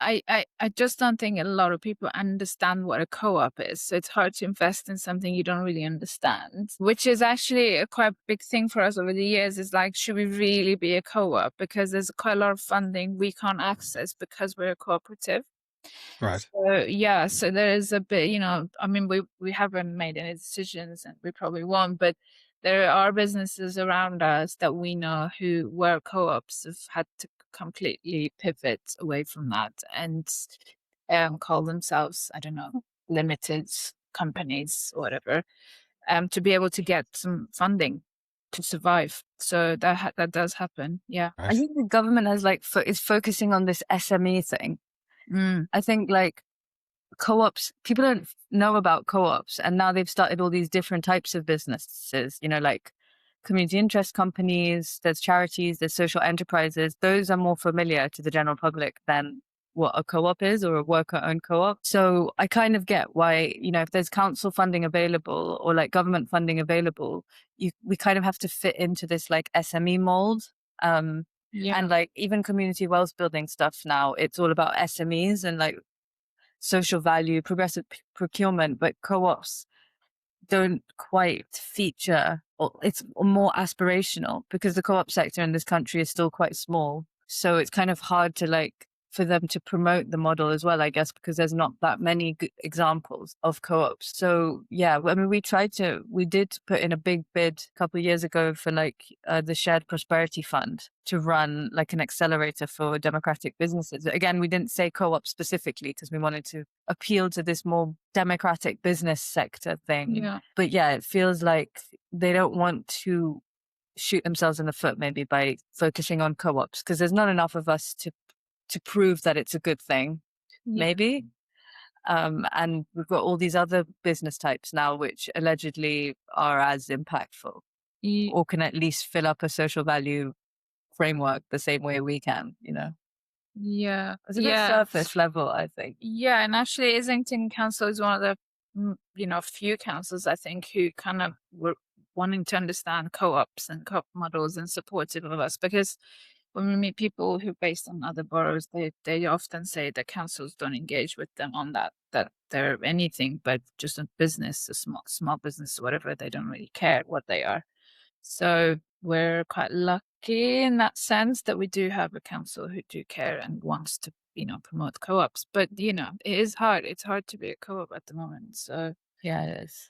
I just don't think a lot of people understand what a co-op is. So it's hard to invest in something you don't really understand, which is actually a quite big thing for us over the years, is like, should we really be a co-op? Because there's quite a lot of funding we can't access because we're a cooperative. Right. So yeah, so there is a bit, I mean, we haven't made any decisions and we probably won't, but there are businesses around us that we know who were co-ops have had to completely pivot away from that and call themselves, I don't know, limited companies or whatever, to be able to get some funding to survive. So that does happen. Yeah. Right. I think the government has is focusing on this SME thing. Mm. I think like co-ops, people don't know about co-ops, and now they've started all these different types of businesses, like community interest companies, there's charities, there's social enterprises. Those are more familiar to the general public than what a co-op is, or a worker-owned co-op. So I kind of get why, if there's council funding available or like government funding available, we kind of have to fit into this like SME mold. Yeah. And like even community wealth building stuff now, it's all about SMEs and like social value, progressive procurement, but co-ops don't quite feature, or it's more aspirational because the co-op sector in this country is still quite small. So it's kind of hard to for them to promote the model as well, I guess, because there's not that many good examples of co-ops. So yeah, I mean, we did put in a big bid a couple of years ago for the Shared Prosperity Fund to run like an accelerator for democratic businesses. Again, we didn't say co-op specifically because we wanted to appeal to this more democratic business sector thing. Yeah. But yeah, it feels like they don't want to shoot themselves in the foot maybe by focusing on co-ops because there's not enough of us to prove that it's a good thing, maybe. And we've got all these other business types now which allegedly are as impactful or can at least fill up a social value framework the same way we can, Yeah. It's a bit surface level, I think. Yeah, and actually Islington Council is one of the few councils I think who kind of were wanting to understand co-ops and co-op models and supportive of us, because when we meet people who are based on other boroughs, they often say that councils don't engage with them on that they're anything but just a business, a small business, whatever. They don't really care what they are. So we're quite lucky in that sense that we do have a council who do care and wants to, promote co-ops. But, it is hard. It's hard to be a co-op at the moment. So Yeah, it is.